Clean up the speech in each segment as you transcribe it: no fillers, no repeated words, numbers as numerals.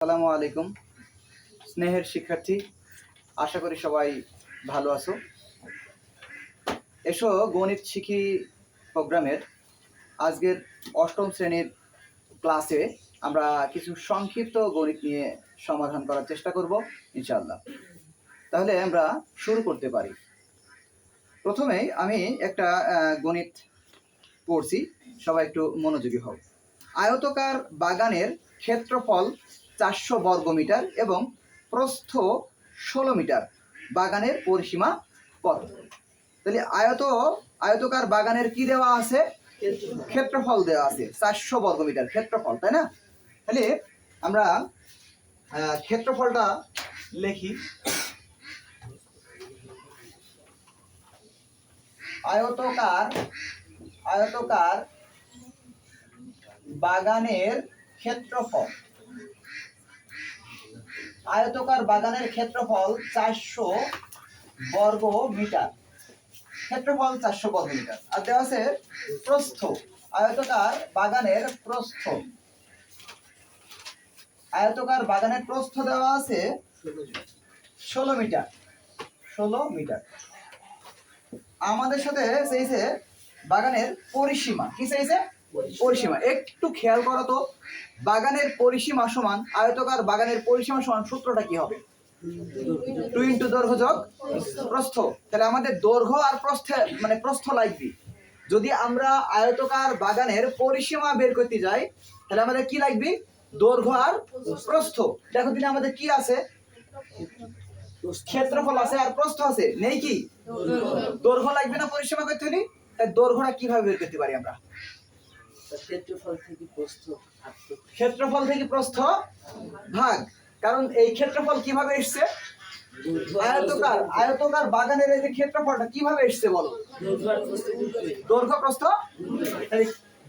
আসসালামু আলাইকুম স্নেহের শিক্ষার্থী, আশা করি সবাই ভালো আছো। এসো গণিত শিখি প্রোগ্রামের আজকের অষ্টম শ্রেণীর ক্লাসে আমরা কিছু সংক্ষিপ্ত গণিত নিয়ে সমাধান করার চেষ্টা করব ইনশাআল্লাহ। তাহলে আমরা শুরু করতে পারি। প্রথমেই আমি একটা গণিত পড়ছি, সবাই একটু মনোযোগী হও। আয়তকার বাগানের ক্ষেত্রফল 400 বর্গমিটার এবং প্রস্থ 16 মিটার। বাগানের পরিসীমা কত? তাহলে আয়তকার বাগানের কি দেওয়া আছে? ক্ষেত্রফল দেওয়া আছে 400 বর্গমিটার ক্ষেত্রফল, তাই না? তাহলে আমরা ক্ষেত্রফলটা লিখি। আয়তকার বাগানের ক্ষেত্রফল, আয়তকার বাগানের ক্ষেত্রফল 400 বর্গ মিটার। ক্ষেত্রফল 400 বর্গ মিটার। আর দেওয়া আছে প্রস্থ, আয়তকার বাগানের প্রস্থ, আয়তকার বাগানের প্রস্থ দেওয়া আছে 16 মিটার। 16 মিটার। আমাদের সাথে চাইছে বাগানের পরিসীমা। কি চাইছে? পরিসীমা। একটু খেয়াল করো তো, বাগানের পরিসীমা সমান আয়তকার বাগানের পরিসীমা সমান সূত্রটা কি হবে? 2 ইন্টু দৈর্ঘ্য যোগ প্রস্থ। তাহলে আমাদের দৈর্ঘ্য আর প্রস্থ লাগবে। যদি আমরা আয়তকার বাগানের পরিসীমা বের করতে যাই তাহলে আমাদের কি লাগবে? দৈর্ঘ্য আর প্রস্থ। দেখো দিনে আমাদের কি আছে? ক্ষেত্রফল আছে আর প্রস্থ আছে, নেই কি? দৈর্ঘ্য লাগবে না পরিসীমা করতে হলে? তাই দৈর্ঘ্যটা কিভাবে বের করতে পারি আমরা? ক্ষেত্রফল থেকে প্রস্থ ভাগ। কারণ এই ক্ষেত্রফল কিভাবে এসছে? আয়তকার বাগানের এই যে ক্ষেত্রফলটা কিভাবে এসছে বলো? দৈর্ঘ্য প্রস্থ।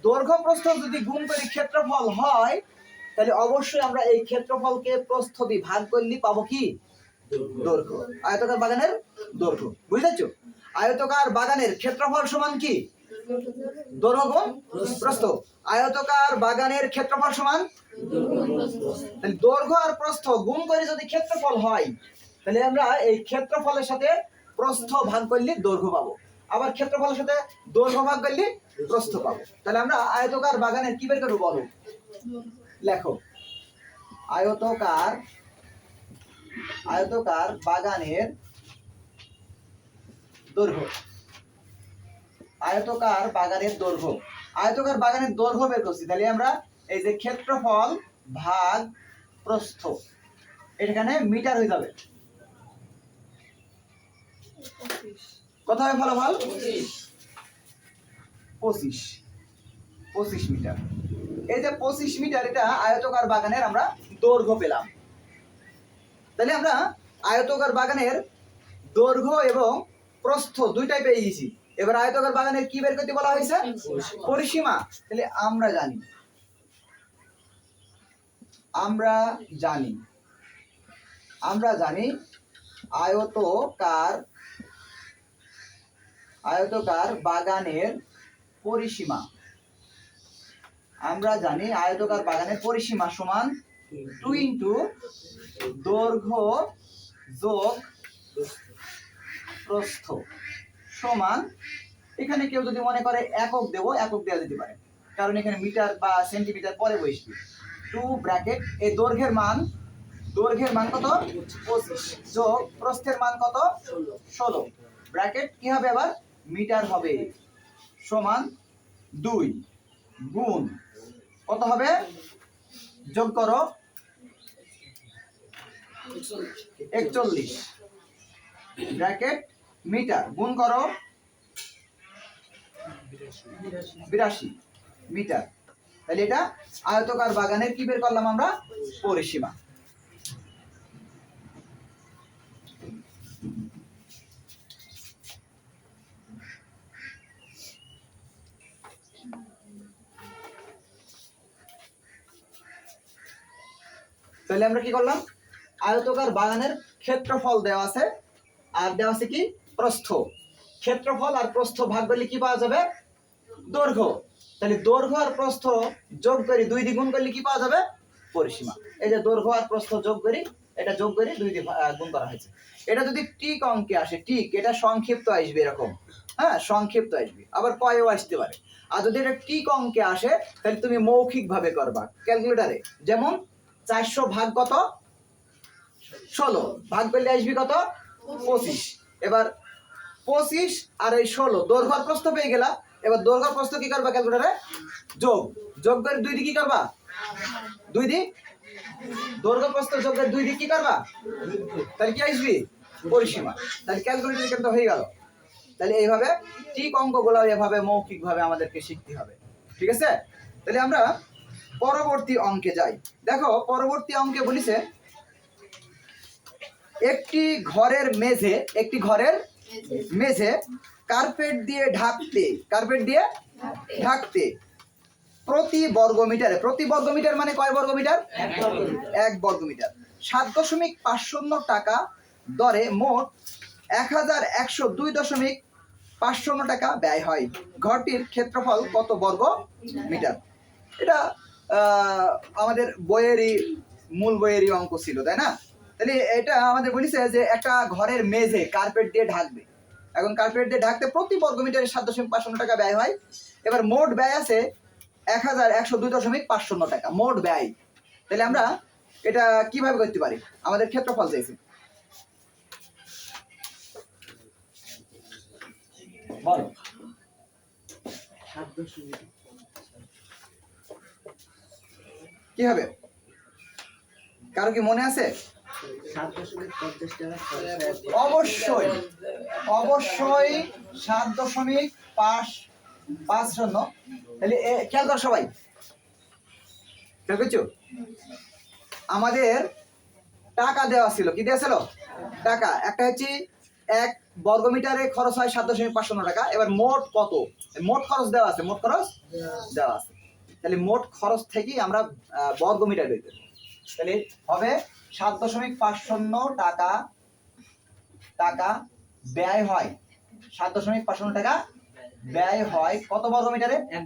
দৈর্ঘ্য প্রস্থ যদি গুণ করি ক্ষেত্রফল হয়, তাহলে অবশ্যই আমরা এই ক্ষেত্রফলকে প্রস্থ দিয়ে ভাগ করলে পাবো কি? দৈর্ঘ্য। আয়তকার বাগানের দৈর্ঘ্য। বুঝেছো? আয়তকার বাগানের ক্ষেত্রফল সমান কি? দৈর্ঘ্য গুণ প্রস্থ। আয়তকার বাগানের ক্ষেত্রফল সমান দৈর্ঘ্য আর প্রস্থ গুণ করে যদি ক্ষেত্রফল হয়, তাহলে আমরা এই ক্ষেত্রফলের সাথে প্রস্থ ভাগ করলে দৈর্ঘ্য পাবো, আবার ক্ষেত্রফলের সাথে দৈর্ঘ্য ভাগ করলে প্রস্থ পাবো। তাহলে আমরা আয়তকার বাগানের কি বের করব বলো? লেখো, আয়তকার বাগানের দৈর্ঘ্য। আয়তকার বাগানের দৈর্ঘ্য। আয়তকার বাগানের দৈর্ঘ্য বের করছি, তাহলে আমরা এই যে ক্ষেত্রফল ভাগ প্রস্থ, এখানে মিটার হয়ে যাবে। কত হবে ফলাফল? 25 মিটার। এই যে 25 মিটার, এটা আয়তকার বাগানের আমরা দৈর্ঘ্য পেলাম। তাহলে আমরা আয়তকার বাগানের দৈর্ঘ্য এবং প্রস্থ দুইটাই পেয়ে গেছি। এবার আয়তকার বাগানের কি বের করতে বলা হয়েছে? পরিসীমা। তাহলে আমরা জানি আয়তকার বাগানের পরিসীমা। আমরা জানি আয়তকার বাগানের পরিসীমা সমান 2 ইন্টু দৈর্ঘ্য যোগ প্রস্থ সমান, এখানে কেউ যদি মনে করে একক দেব, একক দেওয়া যেতে পারে, কারণ এখানে মিটার বা সেন্টিমিটার পরে বসবে। 2 ব্র্যাকেট এই দৈর্ঘ্যের মান কত? 25 যোগ প্রস্থের মান কত? 16 ব্র্যাকেট কি হবে আবার? মিটার হবে, সমান 2 গুণ কত হবে? যোগ করো 41 ব্র্যাকেট মিটার গুণ করো 82 মিটার। তাহলে এটা আয়তকার বাগানের কি বের করলাম আমরা? পরিসীমা। তাহলে আমরা কি করলাম? আয়তকার বাগানের ক্ষেত্রফল দেওয়া আছে আর দেওয়া আছে কি? প্রস্থ। ক্ষেত্রফল আর প্রস্থ ভাগ করলে কি পাওয়া যাবে? দৈর্ঘ্য। তাহলে দৈর্ঘ্য আর প্রস্থ যোগ করে 2 দিয়ে গুণ করলে কি পাওয়া যাবে? পরিসীমা। এই যে দৈর্ঘ্য আর প্রস্থ যোগ করি, এটা যোগ করে 2 দিয়ে গুণ করা হয়েছে। এটা যদি টিক অঙ্কে আসে, টিক এটা সংক্ষিপ্ত আসবে এরকম, হ্যাঁ সংক্ষিপ্ত আসবে, আবার কয়ও আসতে পারে। আর যদি এটা টিক অঙ্কে আসে তাহলে তুমি মৌখিক ভাবে করবা ক্যালকুলেটারে। যেমন 400 ভাগ কত 16, ভাগ করলে আসবে কত 25। এবার 25 আর এই 16 দৈর্ঘ্য আর প্রস্থ পেয়ে গেলা। এবার দৈর্ঘ্য আর প্রস্থ কি করবা ক্যালকুলেটারে যোগ, যোগ করে 2 দিয়ে কি করবা 2 দিয়ে দৈর্ঘ্য প্রস্থ যোগ করে 2 দিয়ে কি করবা, তাহলে কি আসবে পরিসীমা। তাহলে ক্যালকুলেটর কিন্তু হয়ে গেল। তাহলে এইভাবে ঠিক অঙ্কগুলো এভাবে মৌখিক ভাবে আমাদেরকে শিখতে হবে, ঠিক আছে। তাহলে আমরা পরবর্তী অঙ্কে যাই। দেখো পরবর্তী অঙ্কে বলিছে একটি ঘরের মেঝে কার্পেট দিয়ে ঢাকতে প্রতি বর্গমিটার মানে কয় বর্গমিটার, 1 বর্গমিটার 7.50 টাকা দরে মোট 1102.50 টাকা ব্যয় হয়। ঘরটির ক্ষেত্রফল কত বর্গ মিটার? এটা আমাদের মূল বইয়েরই অঙ্ক ছিল, তাই না? তাহলে এটা আমাদের বলেছে যে একটা ঘরের মেঝে কার্পেট দিয়ে ঢাকবে। এখন কার্পেট দিয়ে ঢাকতে প্রতি বর্গমিটারে 7.50 টাকা ব্যয় হয়। এবার মোট ব্যয় আছে 1102.50 টাকা মোট ব্যয়। তাহলে আমরা এটা কিভাবে করতে পারি? আমাদের ক্ষেত্রফল চাইছে, বলো কি হবে? কারো কি মনে আছে? অবশ্যই 7.50। তাহলে খেয়াল কর সবাই, খেয়াল করছো? আমাদের টাকা দেওয়া ছিল, কি দেওয়া ছিল? টাকা। একটা হচ্ছে 1 বর্গমিটারে খরচ হয় 7.50 টাকা। এবার মোট কত, মোট খরচ দেওয়া আছে, মোট খরচ দেওয়া আছে। তাহলে মোট খরচ থেকেই আমরা বর্গমিটার বের করব। তাহলে হবে 7.50 টাকা ব্যয় হয়, 7.50 টাকা ব্যয় হয় কত বর্গমিটারে? 1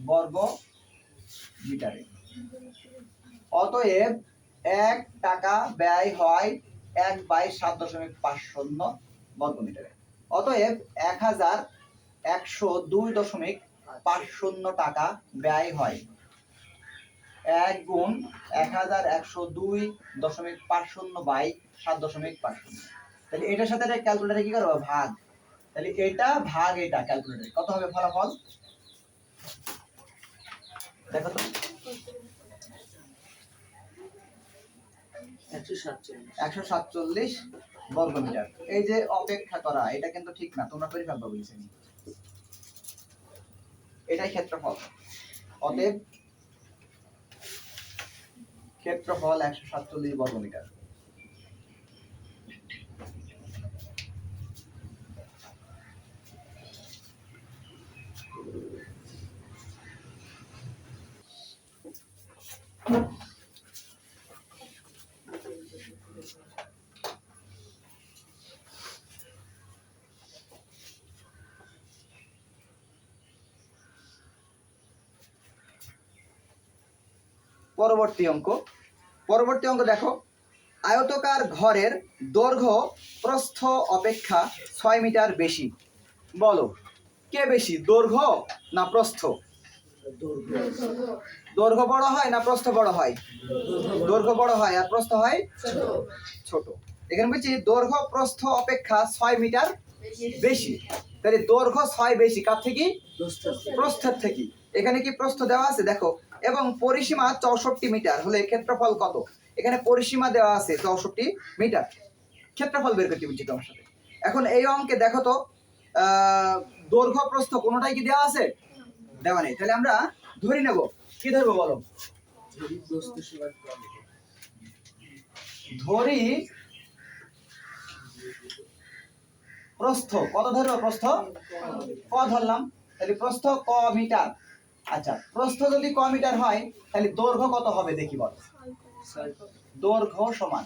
বর্গমিটারে। অতএব 1 টাকা ব্যয় হয় 1/7.50 বর্গমিটারে। অতএব 1102.50 টাকা ব্যয় হয়। 1 গুণ 1102.50/7.50। তাহলে এটার সাথে ক্যালকুলেটরে কি করবো? ভাগ। তাহলে এটা ভাগ এটা ক্যালকুলেটরে কত হবে ফলাফল দেখো তো। 147 বর্গমিটার। এই যে অপেক্ষা করা, এটা কিন্তু ঠিক না, তোমরা করে ফেলবা বলেছি, এটাই ক্ষেত্রফল। অতএব ক্ষেত্রফল 147 বর্গমিটার। পরবর্তী অঙ্ক দেখো, আয়তাকার ঘরের দৈর্ঘ্য প্রস্থ অপেক্ষা 6 মিটার বেশি। বলো কে বেশি, দৈর্ঘ্য না প্রস্থ? দৈর্ঘ্য বড় হয় না প্রস্থ বড় হয়? দৈর্ঘ্য বড় হয় আর প্রস্থ হয় ছোট। এখানে বলছি দৈর্ঘ্য প্রস্থ অপেক্ষা 6 মিটার বেশি। তাহলে দৈর্ঘ্য 6 বেশি কার থেকে? প্রস্থের থেকে। এখানে কি প্রস্থ দেওয়া আছে দেখো, এবং পরিসীমা 64 মিটার হলে ক্ষেত্রফল কত? এখানে পরিসীমা দেওয়া আছে 64 মিটার, ক্ষেত্রফল বের করতে বলছি তোমার সাথে। এখন এই অঙ্কে দেখো তো দৈর্ঘ্য প্রস্থ কোনোটাই কি দেওয়া আছে? দেওয়া নেই। তাহলে আমরা ধরে নেব, কি ধরবো বলো? ধরি প্রস্থ কত ধরবো? প্রস্থ ক ধরলাম। তাহলে প্রস্থ ক মিটার। আচ্ছা, প্রস্থ যদি ক মিটার হয় তাহলে দৈর্ঘ্য কত হবে দেখি বলো। দৈর্ঘ্য সমান,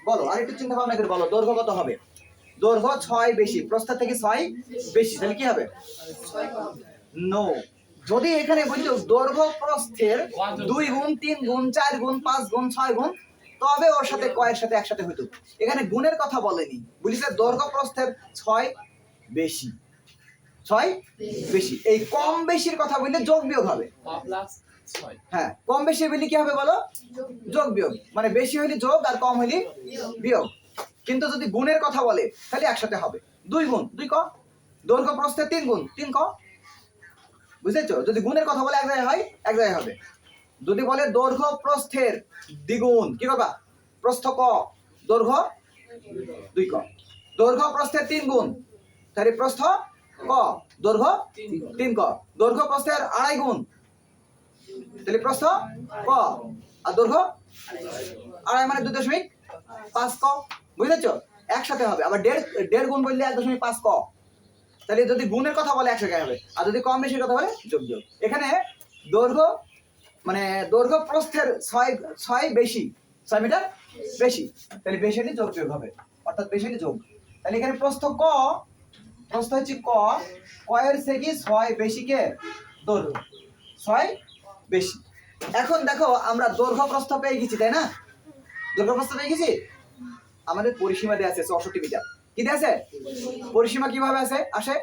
বলো আরেকটু চিন্তা ভাবনা করে বলো, দৈর্ঘ্য কত হবে? দৈর্ঘ্য 6 বেশি, প্রস্থ থেকে 6 বেশি, তাহলে কি হবে? নো, যদি এখানে বলতো দৈর্ঘ্য প্রস্থের 2 গুণ 3 গুণ 4 গুণ 5 গুণ 6 গুণ, তবে ওর সাথে কয়ের সাথে একসাথে হইতো। এখানে গুণের কথা বলেনি, বলিছে দৈর্ঘ্য প্রস্থের 6 বেশি, 6 বেশি। এই কম বেশির কথা বললে যোগ বিয়োগ হবে। হ্যাঁ, কম বেশি বললে কি হবে বলো? যোগ বিয়োগ, মানে বেশি হইলে যোগ আর কম হইলে বিয়োগ। কিন্তু যদি গুণের কথা বলে তাহলে একসাথে হবে। 2 গুণ 2 ক, দৈর্ঘ্য প্রস্থের 3 গুণ 3 ক, বুঝেছো? যদি গুণের কথা বলে এক জায়গায় হয়, এক জায়গায় হবে। যদি বলে দৈর্ঘ্য প্রস্থের দ্বিগুণ, কি করবা? প্রস্থ ক, দৈর্ঘ্য 2 ক। দৈর্ঘ্য প্রস্থের 3 গুণ, তাহলে প্রস্থ ক, দৈর্ঘ্য 3 ক। দৈর্ঘ্য প্রস্থের 2.5 গুণ, তাহলে প্রস্থ ক, আর দৈর্ঘ্য 2.5 মানে 2.5 ক। বুঝেছো? একসাথে হবে। আবার 1.5 গুণ বললে 1.5 ক। তাহলে যদি গুণের কথা বলে একসাথে হবে, আর যদি কম বেশির কথা বলে যোগ বিয়োগ। এখানে দৈর্ঘ্য মানে দৈর্ঘ্য প্রস্থের 6 বেশি, 6 মিটার বেশি, তাহলে বেশি হলে যোগ বিয়োগ হবে, অর্থাৎ বেশি হলে যোগ। তাহলে এখানে প্রস্থ ক, প্রস্থ হচ্ছে ক, ক এর থেকে 6 বেশি কে দৈর্ঘ্য, 6 বেশি। এখন দেখো আমরা দৈর্ঘ্য প্রস্থ পেয়ে গেছি, তাই না? দৈর্ঘ্য প্রস্থ পেয়ে গেছি। আমাদের পরিসীমা দেয়া আছে 64 মিটার। কি দেয়া আছে? পরিসীমা কিভাবে আছে? আসে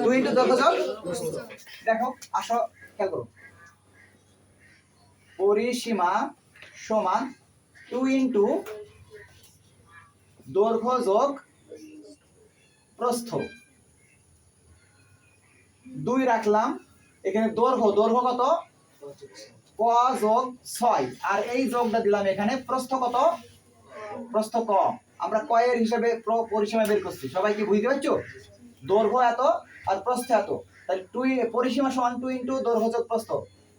2 ইনটু দৈর্ঘ্য যোগ, দেখো আসো খেয়াল করো, পরিসীমা সমান 2 ইনটু দৈর্ঘ্য যোগ প্রস্থ। 2 রাখলাম, এখানে দৈর্ঘ্য, দৈর্ঘ্য কত? ক যোগ 6, আর এই যোগটা দিলাম এখানে। প্রস্থ কত? প্রস্থ ক। আমরা ক এর হিসাবে পরিসীমা বের করছি, সবাই কি বুঝতে পারছো? দৈর্ঘ্য এত আর প্রস্থ এত, তাহলে 2 পরিসীমা সমান 2 ইনটু দৈর্ঘ্য যোগ প্রস্থ।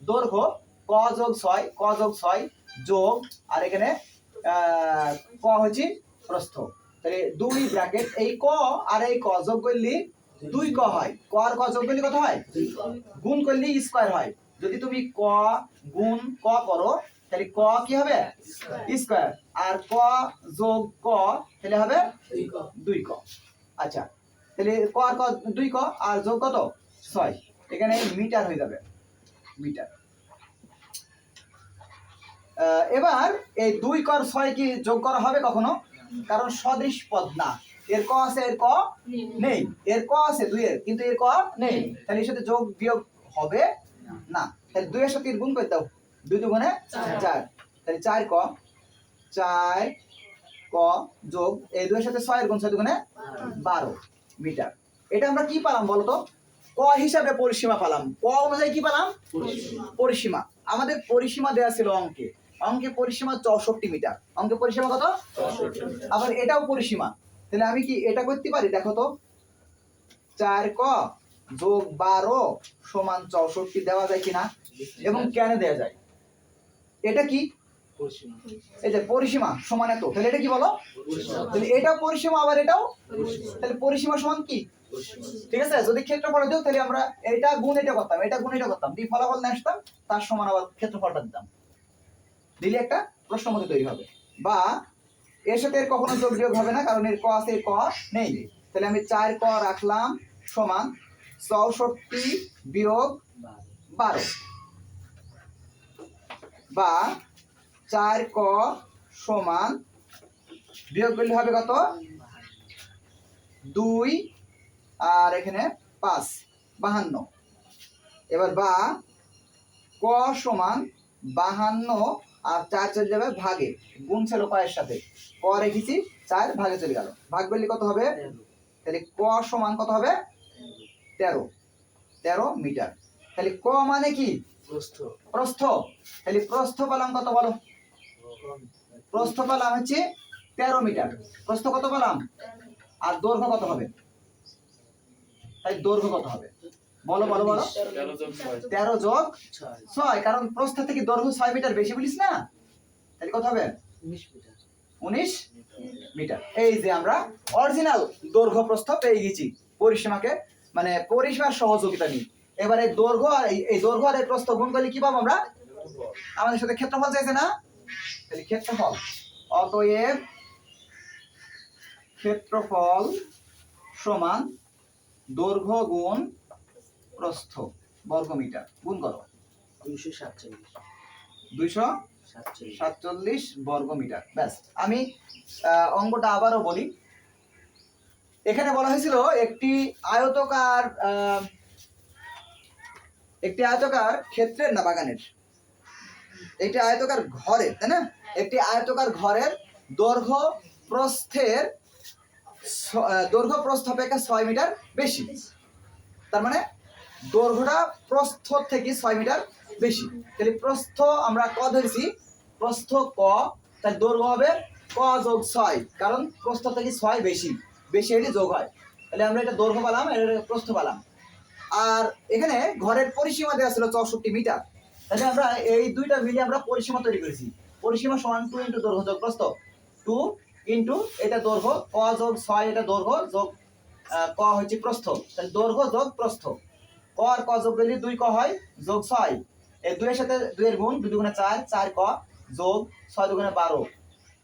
দৈর্ঘ্য ক যোগ 6, ক যোগ 6 যোগ, আর এখানে ক হচ্ছে প্রস্থ। তাহলে 2 ব্র্যাকেট, এই ক আর এই ক যোগ করলে 2 ক হয়। ক আর ক যোগ করলে কত হয়? গুণ করলে স্কয়ার হয়। যদি তুমি ক গুণ ক করো তাহলে ক কি হবে? স্কয়ার। আর ক যোগ ক তাহলে হবে 2 ক। আচ্ছা, তাহলে ক আর ক 2 ক, আর যোগ কত? 6। এখানে মিটার হয়ে যাবে, মিটার। এবার এই 2 কর 6 কি যোগ করা হবে কখনো? কারণ সদৃশ পদ না। এর ক আছে, এর ক নেই। এর ক আছে 2 এর, কিন্তু এর ক নেই। তাহলে এর সাথে যোগ বিয়োগ হবে না। তাহলে 2 এর সাথে গুণ করে দাও, 2 দুগুণে 4। তাহলে 4 ক, 4 ক যোগ এই 2 এর সাথে 6 এর গুণ, 6 দুগুণে 12 মিটার। এটা আমরা কি পেলাম বলতো? ক হিসাবে পরিসীমা পেলাম। ক অনুযায়ী কি পেলাম? পরিসীমা। আমাদের পরিসীমা দেয়া ছিল অঙ্কে, অঙ্কে পরিসীমা 64 মিটার। অঙ্কে পরিসীমা কত? 64। আবার এটাও পরিসীমা। তাহলে আমি কি এটা করতে পারি? দেখো তো, 4 ক যোগ 12 সমান 64 দেওয়া যায় কিনা, এবং কেন দেয়া যায়? এটা কি? এই যে পরিসীমা সমান এত, তাহলে এটা কি বলো? তাহলে এটাও পরিসীমা, আবার এটাও। তাহলে পরিসীমা সমান কি? ঠিক আছে, যদি ক্ষেত্রফল দিও তাহলে আমরা এটা গুণ এটা করতাম, এটা গুণ এটা করতাম, দিয়ে ফলাফল নিয়ে আসতাম, তার সমান আবার ক্ষেত্রফলটা দিতাম, দিলে একটা প্রশ্ন মতো তৈরি হবে। বা এর সাথে এর কখনো যোগ বিয়োগ হবে না, কারণ এর ক আছে, এর ক নেই। তাহলে আমি 4 ক রাখলাম সমান 64 বিয়োগ 12, বা 4 ক সমান বিয়োগ করলে হবে কত? 2 আর এখানে 5, 52। এবার বা ক সমান 52 আর 4 চলে যাবে ভাগে, গুণ ছিল কয়ের সাথে, ক রেখেছি 4 ভাগে চলে গেল, ভাগ করলে কত হবে? তাহলে ক সমান কত হবে? 13 মিটার। তাহলে ক মানে কি? প্রস্থ। তাহলে প্রস্থ পেলাম কত বলো? প্রস্থ পেলাম হচ্ছে 13 মিটার। প্রস্থ কত পেলাম? আর দৈর্ঘ্য কত হবে? তাই দৈর্ঘ্য কত হবে বলো বলো বলো? 13 যোগ 6, কারণ প্রস্থ থেকে দৈর্ঘ্য 6 মিটার বেশি বলিস না, তাহলে কত হবে? 19 মিটার। এই যে আমরা অরিজিনাল দৈর্ঘ্য প্রস্থ পেয়ে গেছি পরিসীমাকে, মানে পরিসীমার সহযোগিতা নিয়ে। এবারে দৈর্ঘ্য আর এই দৈর্ঘ্য আর এই প্রস্থ গুণ করলে কি পাবো আমরা? আমাদের সাথে ক্ষেত্রফল চাইছে না, তাহলে ক্ষেত্রফল। অতএব ক্ষেত্রফল সমান দৈর্ঘ্য গুণ প্রস্থ বর্গমিটার গুণ করো 247 বর্গমিটার। ব্যাস, আমি অঙ্কটা আবারও বলি। এখানে বলা হয়েছিল একটি আয়তকার ক্ষেত্রের না বাগানের, একটি আয়তকার ঘরের, তাই না? একটি আয়তকার ঘরের দৈর্ঘ্য প্রস্থ অপেক্ষা 6 মিটার বেশি। তার মানে দৈর্ঘ্যটা প্রস্থ থেকে 6 মিটার বেশি। তাহলে প্রস্থ আমরা ক ধরেছি, প্রস্থ ক, তাহলে দৈর্ঘ্য হবে ক যোগ 6, কারণ প্রস্থ থেকে 6 বেশি এটি যোগ হয়। তাহলে আমরা এটা দৈর্ঘ্য পেলাম, এটা প্রস্থ পেলাম। আর এখানে ঘরের পরিসীমা দেওয়া ছিল 64 মিটার। তাহলে আমরা এই দুইটা মিলিয়ে আমরা পরিসীমা তৈরি করেছি। পরিসীমা সমান 2 ইন্টু দৈর্ঘ্য যোগ প্রস্থ, 2 ইন্টু এটা দৈর্ঘ্য ক যোগ 6, এটা দৈর্ঘ্য যোগ ক হচ্ছে প্রস্থ। তাহলে দৈর্ঘ্য যোগ প্রস্থ, ক আর ক যোগ করলে 2 ক হয় যোগ 6, এই 2 এর সাথে 2 এর গুণ, 2 দুগুণে 4, 4 ক যোগ 6 দুগুণে 12।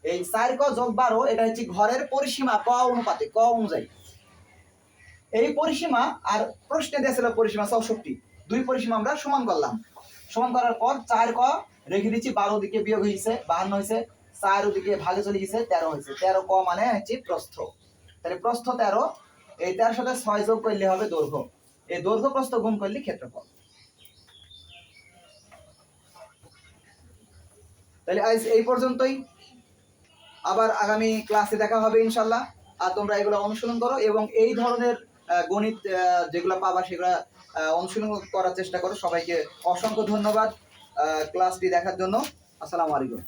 এই 4 ক যোগ 12 এটা হচ্ছে ঘরের পরিসীমা ক অনুপাতে, ক অনুযায়ী এই পরিসীমা। আর প্রশ্নে দিয়েছিল পরিসীমা 64, দুই পরিসীমা আমরা সমান করলাম। সমান করার পর 4 ক রেখে দিচ্ছি, 12 দিকে বিয়োগ হয়েছে 52 হয়েছে, 4 দিকে ভাগে চলে গেছে 13 হয়েছে। 13 ক মানে হচ্ছে প্রস্থ। তাহলে প্রস্থ 13, এই 13 সাথে 6 যোগ করলে হবে দৈর্ঘ্য। এই দৈর্ঘ্য প্রস্থ গুণ করলে ক্ষেত্রফল। তাহলে আজ এই পর্যন্তই, আবার আগামী ক্লাসে দেখা হবে ইনশাল্লাহ। আর তোমরা এগুলো অনুশীলন করো এবং এই ধরনের গণিত যেগুলো পাবা সেগুলো অনুশীলন করার চেষ্টা করো। সবাইকে অসংখ্য ধন্যবাদ ক্লাসটি দেখার জন্য। আসসালামু আলাইকুম।